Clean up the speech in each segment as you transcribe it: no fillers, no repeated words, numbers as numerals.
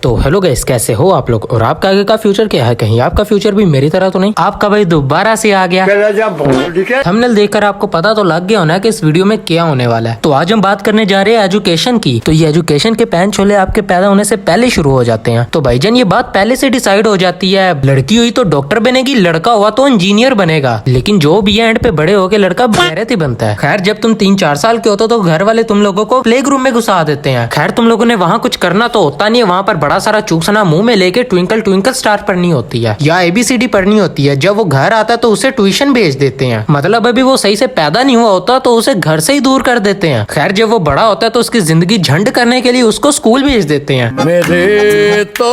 तो hello guys, कैसे हो आप लोग और आपका आगे का फ्यूचर क्या है? कहीं आपका फ्यूचर भी मेरी तरह तो नहीं? आपका भाई दोबारा से आ गया। थंबनेल देखकर आपको पता तो लग गया होना कि इस वीडियो में क्या होने वाला है। तो आज हम बात करने जा रहे हैं एजुकेशन की। तो ये एजुकेशन के पैन छोले आपके पैदा होने से पहले शुरू हो जाते हैं। तो भाईजान ये बात पहले से डिसाइड हो जाती है, लड़की हुई तो डॉक्टर बनेगी, लड़का हुआ तो इंजीनियर बनेगा। लेकिन जो भी है एंड पे बड़े होके लड़का गैरत ही बनता है। खैर जब तुम 3-4 साल के होते तो घर वाले तुम लोगों को प्ले ग्रुप में घुसा देते हैं। खैर तुम लोगों ने वहाँ कुछ करना तो होता नहीं है, वहाँ पर बड़ा सारा चूसना मुंह में लेके ट्विंकल ट्विंकल स्टार पढ़नी होती है या ABCD पढ़नी होती है। जब वो घर आता है तो उसे ट्यूशन भेज देते हैं, मतलब अभी वो सही से पैदा नहीं हुआ होता तो उसे घर से ही दूर कर देते हैं। खैर जब वो बड़ा होता है तो उसकी जिंदगी झंड करने के लिए उसको स्कूल भेज देते हैं। मेरे तो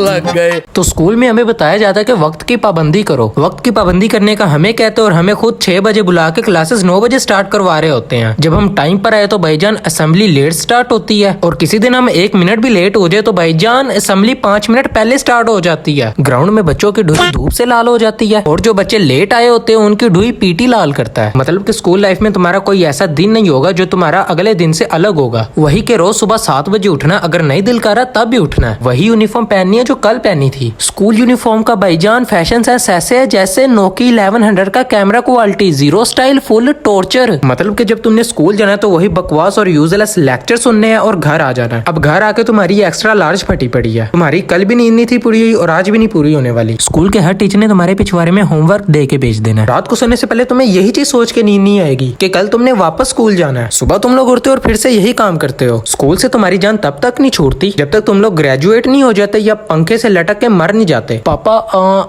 लग गए। तो स्कूल में हमें बताया जाता है कि वक्त की पाबंदी करो। वक्त की पाबंदी करने का हमें कहते हैं और हमें खुद 6 बजे बुला के क्लासेस 9 बजे स्टार्ट करवा रहे होते हैं। जब हम टाइम पर आए तो भाईजान असेंबली लेट स्टार्ट होती है और किसी दिन हम 1 मिनट भी लेट हो जाए तो भाईजान असेंबली 5 मिनट पहले स्टार्ट हो जाती है। ग्राउंड में बच्चों की ढुई धूप से लाल हो जाती है और जो बच्चे लेट आए होते हैं उनकी ढुई पीटी लाल करता है। मतलब कि स्कूल लाइफ में तुम्हारा कोई ऐसा दिन नहीं होगा जो तुम्हारा अगले दिन से अलग होगा। वही के रोज सुबह 7 बजे उठना, अगर नहीं दिल कर रहा तब भी उठना है। वही यूनिफॉर्म पहननी है जो कल पहनी थी। स्कूल यूनिफॉर्म का भाईजान फैशन सेंस ऐसे है जैसे नोकिया 1100 का camera quality, zero style, full torture. मतलब कि जब तुमने स्कूल जाना है तो वही बकवास और यूजलेस लेक्चर सुनने हैं और घर आ जाना है। अब घर आके तुम्हारी एक्स्ट्रा लार्ज फटी पड़ी है, तुम्हारी कल भी नींद नहीं थी पूरी हुई और आज भी नहीं पूरी होने वाली। स्कूल के हर टीचर ने तुम्हारे पिछवाड़े में होमवर्क दे के भेज देना। रात को सोने से पहले तुम्हें यही चीज सोच के नींद नहीं आएगी कि कल तुमने वापस स्कूल जाना है। सुबह तुम लोग उठते हो और फिर से यही काम करते हो। स्कूल से तुम्हारी जान तब तक नहीं छूटती जब तक तुम लोग ग्रेजुएट नहीं हो जाते या पंखे से लटक के मर नहीं जाते। पापा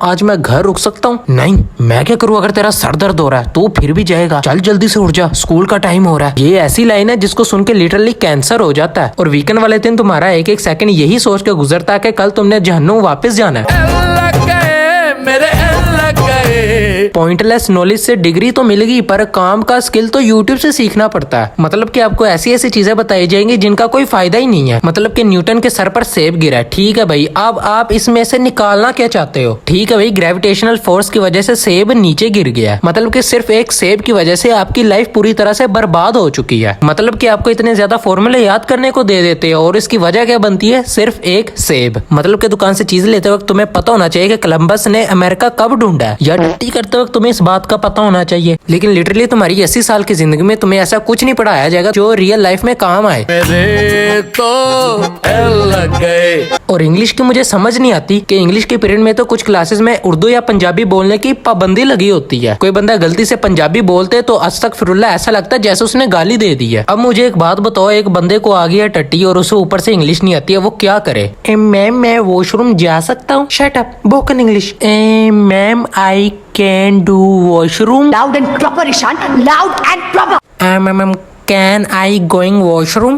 आज मैं घर रुक सकता हूँ? नहीं, मैं क्या करूँ? अगर तेरा सर दर्द हो रहा है तो फिर भी जाएगा, चल जल्दी से उठ जा, स्कूल का टाइम हो रहा है। ये ऐसी लाइन है जिसको सुन के लिटरली कैंसर हो जाता है। और वीकेंड वाले दिन तुम्हारा एक एक सेकंड यही सोच के गुजरता है कि कल तुमने जहन्नुम वापस जाना है। पॉइंटलेस नॉलेज से डिग्री तो मिलेगी पर काम का स्किल तो यूट्यूब से सीखना पड़ता है। मतलब कि आपको ऐसी ऐसी चीजें बताई जाएंगी जिनका कोई फायदा ही नहीं है। मतलब कि न्यूटन के सर पर सेब गिरा है, ठीक है भाई, अब आप इसमें से निकालना क्या चाहते हो? ठीक है भाई, ग्रेविटेशनल फोर्स की वजह से सेब नीचे गिर गया। मतलब कि सिर्फ एक सेब की वजह से आपकी लाइफ पूरी तरह से बर्बाद हो चुकी है। मतलब कि आपको इतने ज्यादा फॉर्मूले याद करने को दे देते हैं और इसकी वजह क्या बनती है? सिर्फ एक सेब। मतलब कि दुकान से चीज लेते वक्त तुम्हें पता होना चाहिए कि कोलंबस ने अमेरिका कब ढूंढा है, या टट्टी करते वक्त तुम्हें इस बात का पता होना चाहिए। लेकिन लिटरली तुम्हारी 80 साल की जिंदगी में तुम्हें ऐसा कुछ नहीं पढ़ाया जाएगा जो रियल लाइफ में काम आए। मेरे तो लग गए। और इंग्लिश की मुझे समझ नहीं आती कि इंग्लिश के पीरियड में तो कुछ क्लासेस में उर्दू या पंजाबी बोलने की पाबंदी लगी होती है। कोई बंदा गलती से पंजाबी बोलते तो अस्तगफिरुल्लाह ऐसा लगता है जैसे उसने गाली दे दी है। अब मुझे एक बात बताओ, एक बंदे को आ गई है टट्टी और उसे ऊपर से इंग्लिश नहीं आती है, वो क्या करे? मैम मैं वॉशरूम जा सकता हूँ? Shut up, broken English. Ma'am I can do washroom. Loud and proper, Ishan. Loud and proper. Ma'am can I going washroom.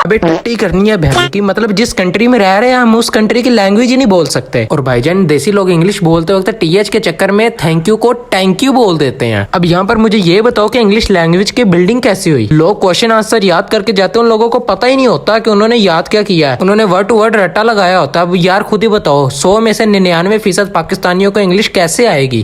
अबे टट्टी करनी है बहन की। मतलब जिस कंट्री में रह रहे हैं हम उस कंट्री की लैंग्वेज ही नहीं बोल सकते। और भाईजान देसी लोग इंग्लिश बोलते वक्त TH के चक्कर में थैंक यू को थैंक यू बोल देते हैं। अब यहाँ पर मुझे ये बताओ कि इंग्लिश लैंग्वेज की बिल्डिंग कैसी हुई? लोग क्वेश्चन आंसर याद करके जाते हैं, उन लोगों को पता ही नहीं होता कि उन्होंने याद क्या किया है। उन्होंने वर्ड टू वर्ड रट्टा लगाया होता है। अब यार खुद ही बताओ, 100 में से 99% पाकिस्तानियों को इंग्लिश कैसे आएगी?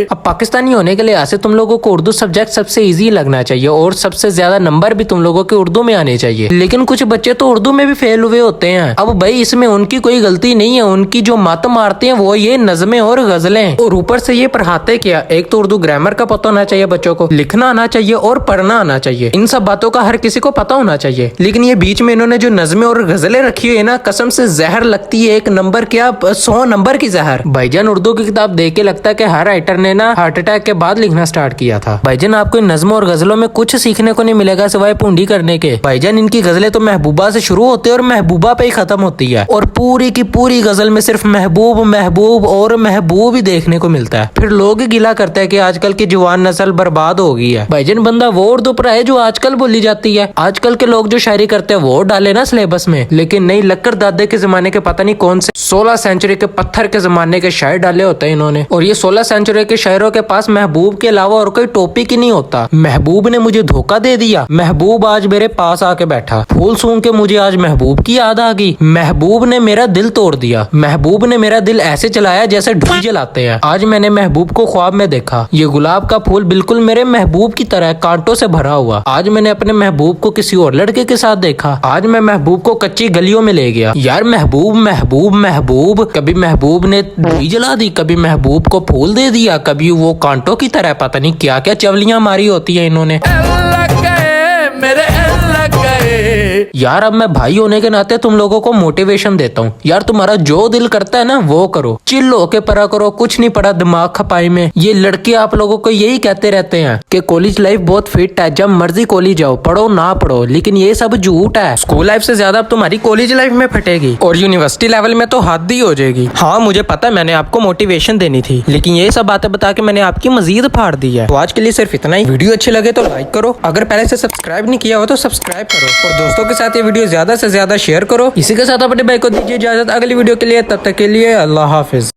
अब पाकिस्तानी होने के लिहाज से तुम लोगों को उर्दू सब्जेक्ट सबसे इजी लगना चाहिए और सबसे ज्यादा नंबर भी तुम लोगों के उर्दू में आने चाहिए। लेकिन कुछ बच्चे तो उर्दू में भी फेल हुए होते हैं। अब भाई इसमें उनकी कोई गलती नहीं है, उनकी जो मत मारते हैं वो ये नज़में और गजलें। और ऊपर से ये पढ़ाते क्या? एक तो उर्दू ग्रामर का पता होना चाहिए बच्चों को, लिखना आना चाहिए और पढ़ना आना चाहिए। इन सब बातों का हर किसी को पता होना चाहिए। लेकिन ये बीच में इन्होंने जो नज़में और गजलें रखी हुई है ना, कसम से जहर लगती है। 1 नंबर क्या 100 नंबर की जहर। भाईजान उर्दू की किताब देख के लगता है कि हर राइटर ने ना हार्ट अटैक के बाद लिखना स्टार्ट किया था। भाईजान आपको इन नज़मों और गजलों में कुछ सीखने को नहीं मिलेगा सिवाय पूंडी करने के। भाईजान इनकी गजलें तो महबूबा से शुरू होती है और महबूबा पे ही खत्म होती है और पूरी की पूरी गजल में सिर्फ महबूब महबूब और महबूब ही देखने को मिलता है। फिर लोग गिला करते हैं कि आजकल की जवान नस्ल बर्बाद हो गई है। भाईजान बंदा वो उर्दू पढ़ाए जो आजकल बोली जाती है। आजकल के लोग जो शायरी करते हैं वो डाले ना सिलेबस में, लेकिन नहीं, लक्कर दादे के जमाने के पता नहीं कौन से 16 सेंचुरी के पत्थर के जमाने के शायर डाले होते हैं इन्होंने। और ये 16 सेंचुरी के शहरों के पास महबूब के अलावा और कोई टॉपिक ही नहीं होता। महबूब ने मुझे धोखा दे दिया। महबूब आज मेरे पास आके बैठा। फूल सूंघ के मुझे आज महबूब की याद आ गई। महबूब ने मेरा दिल तोड़ दिया। महबूब ने मेरा दिल ऐसे चलाया जैसे ढूई जलाते हैं। आज मैंने महबूब को ख्वाब में देखा। ये गुलाब का फूल बिल्कुल मेरे महबूब की तरह कांटों से भरा हुआ। आज मैंने अपने महबूब को किसी और लड़के के साथ देखा। आज मैं महबूब को कच्ची गलियों में ले गया। यार महबूब महबूब महबूब, कभी महबूब ने ढूई जला दी, कभी महबूब को फूल दे दिया, कभी वो कांटों की तरह, पता नहीं क्या क्या चवलियां मारी होती है इन्होंने। लग गए मेरे लग गए। यार अब मैं भाई होने के नाते तुम लोगों को मोटिवेशन देता हूँ। यार तुम्हारा जो दिल करता है ना वो करो, चिल होके पढ़ा करो, कुछ नहीं पड़ा दिमाग खपाई में। ये लड़के आप लोगों को यही कहते रहते हैं कि कॉलेज लाइफ बहुत फिट है, जब मर्जी कॉलेज जाओ, पढ़ो ना पढ़ो, लेकिन ये सब झूठ है। स्कूल लाइफ से ज्यादा अब तुम्हारी कॉलेज लाइफ में फटेगी और यूनिवर्सिटी लेवल में तो हद ही हो जाएगी। हाँ मुझे पता है मैंने आपको मोटिवेशन देनी थी, लेकिन ये सब बातें बता के मैंने आपकी मजीद फाड़ दी है। तो आज के लिए सिर्फ इतना ही। वीडियो अच्छी लगे तो लाइक करो, अगर पहले से सब्सक्राइब नहीं किया हो तो सब्सक्राइब करो और दोस्तों के साथ ये वीडियो ज्यादा से ज्यादा शेयर करो। इसी के साथ अपने भाई को दीजिए इजाजत अगली वीडियो के लिए। तब तक के लिए अल्लाह हाफिज।